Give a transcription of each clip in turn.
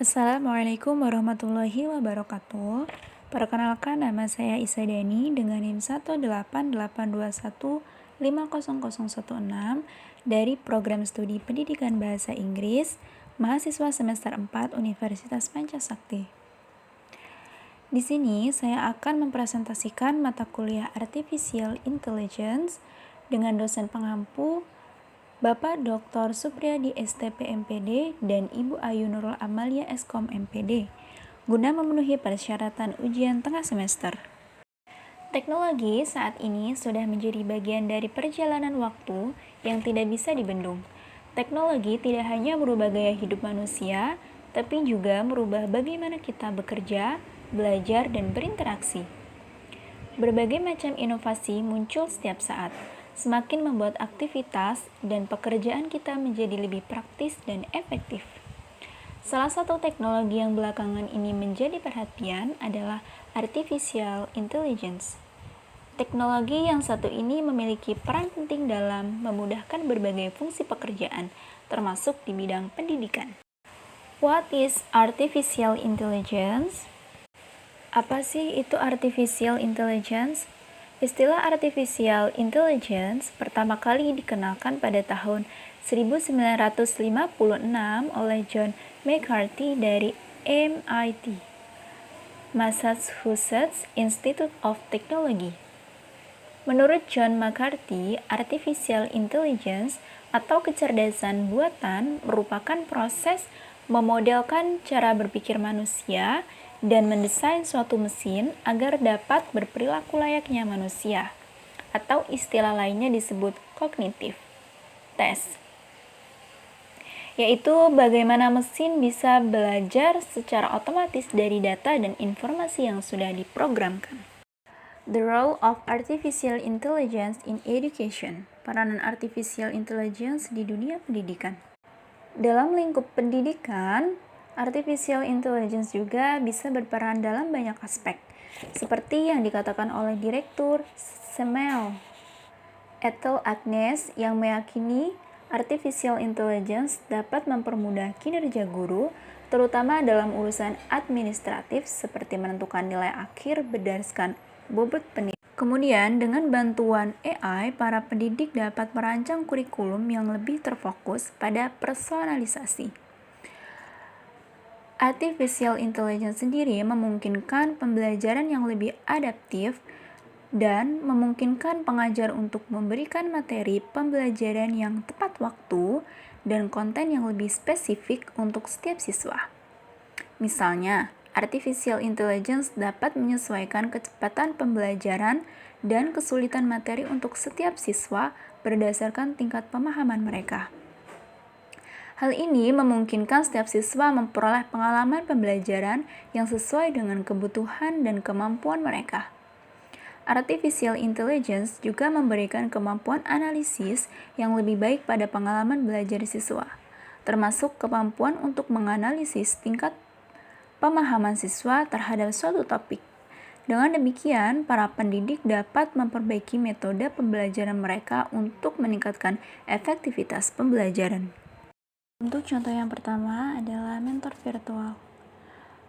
Assalamualaikum warahmatullahi wabarakatuh. Perkenalkan, nama saya Isa Dani dengan NIM 18821500016 dari Program Studi Pendidikan Bahasa Inggris, mahasiswa semester 4 Universitas Pancasakti. Di sini saya akan mempresentasikan mata kuliah Artificial Intelligence dengan dosen pengampu Bapak Dr. Supriyadi STP MPD dan Ibu Ayu Nurul Amalia Eskom MPD, guna memenuhi persyaratan ujian tengah semester. Teknologi saat ini sudah menjadi bagian dari perjalanan waktu yang tidak bisa dibendung. Teknologi tidak hanya merubah gaya hidup manusia, tapi juga merubah bagaimana kita bekerja, belajar, dan berinteraksi. Berbagai macam inovasi muncul setiap saat, semakin membuat aktivitas dan pekerjaan kita menjadi lebih praktis dan efektif. Salah satu teknologi yang belakangan ini menjadi perhatian adalah Artificial Intelligence. Teknologi yang satu ini memiliki peran penting dalam memudahkan berbagai fungsi pekerjaan, termasuk di bidang pendidikan. What is Artificial Intelligence? Apa sih itu Artificial Intelligence? Istilah Artificial Intelligence pertama kali dikenalkan pada tahun 1956 oleh John McCarthy dari MIT, Massachusetts Institute of Technology. Menurut John McCarthy, Artificial Intelligence atau kecerdasan buatan merupakan proses memodelkan cara berpikir manusia dan mendesain suatu mesin agar dapat berperilaku layaknya manusia, atau istilah lainnya disebut kognitif tes, yaitu bagaimana mesin bisa belajar secara otomatis dari data dan informasi yang sudah diprogramkan. The role of Artificial Intelligence in Education. Peranan Artificial Intelligence di dunia pendidikan. Dalam lingkup pendidikan, Artificial Intelligence juga bisa berperan dalam banyak aspek, seperti yang dikatakan oleh Direktur Semel Ethel Agnes yang meyakini Artificial Intelligence dapat mempermudah kinerja guru, terutama dalam urusan administratif seperti menentukan nilai akhir berdasarkan bobot pendidik. Kemudian, dengan bantuan AI, para pendidik dapat merancang kurikulum yang lebih terfokus pada personalisasi. Artificial Intelligence sendiri memungkinkan pembelajaran yang lebih adaptif dan memungkinkan pengajar untuk memberikan materi pembelajaran yang tepat waktu dan konten yang lebih spesifik untuk setiap siswa. Misalnya, Artificial Intelligence dapat menyesuaikan kecepatan pembelajaran dan kesulitan materi untuk setiap siswa berdasarkan tingkat pemahaman mereka. Hal ini memungkinkan setiap siswa memperoleh pengalaman pembelajaran yang sesuai dengan kebutuhan dan kemampuan mereka. Artificial Intelligence juga memberikan kemampuan analisis yang lebih baik pada pengalaman belajar siswa, termasuk kemampuan untuk menganalisis tingkat pemahaman siswa terhadap suatu topik. Dengan demikian, para pendidik dapat memperbaiki metode pembelajaran mereka untuk meningkatkan efektivitas pembelajaran. Untuk contoh yang pertama adalah mentor virtual.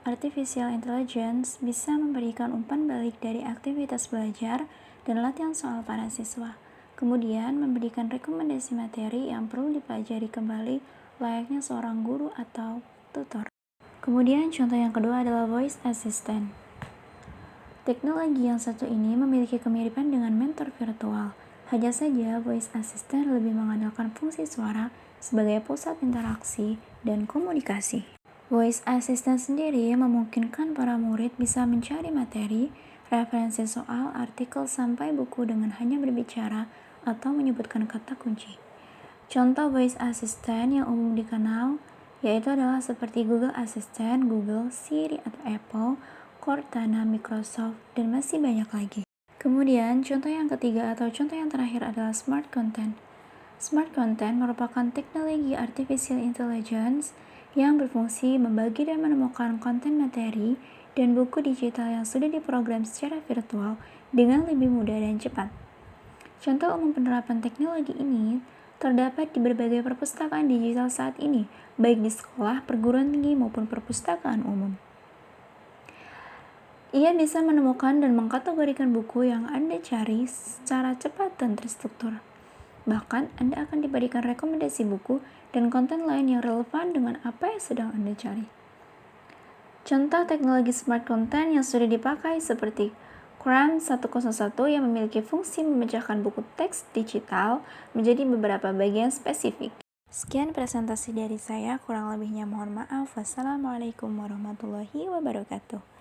Artificial Intelligence bisa memberikan umpan balik dari aktivitas belajar dan latihan soal para siswa, kemudian memberikan rekomendasi materi yang perlu dipelajari kembali layaknya seorang guru atau tutor. Kemudian contoh yang kedua adalah voice assistant. Teknologi yang satu ini memiliki kemiripan dengan mentor virtual. Hanya saja voice assistant lebih mengandalkan fungsi suara sebagai pusat interaksi dan komunikasi. Voice assistant sendiri memungkinkan para murid bisa mencari materi, referensi soal, artikel, sampai buku dengan hanya berbicara atau menyebutkan kata kunci. Contoh voice assistant yang umum dikenal yaitu adalah seperti Google Assistant, Google, Siri atau Apple, Cortana, Microsoft, dan masih banyak lagi. Kemudian, contoh yang ketiga atau contoh yang terakhir adalah smart content. Smart content merupakan teknologi artificial intelligence yang berfungsi membagi dan menemukan konten materi dan buku digital yang sudah diprogram secara virtual dengan lebih mudah dan cepat. Contoh umum penerapan teknologi ini terdapat di berbagai perpustakaan digital saat ini, baik di sekolah, perguruan tinggi, maupun perpustakaan umum. Ia bisa menemukan dan mengkategorikan buku yang Anda cari secara cepat dan terstruktur. Bahkan, Anda akan diberikan rekomendasi buku dan konten lain yang relevan dengan apa yang sedang Anda cari. Contoh teknologi smart content yang sudah dipakai seperti Chrome 101 yang memiliki fungsi memecahkan buku teks digital menjadi beberapa bagian spesifik. Sekian presentasi dari saya, kurang lebihnya mohon maaf. Wassalamualaikum warahmatullahi wabarakatuh.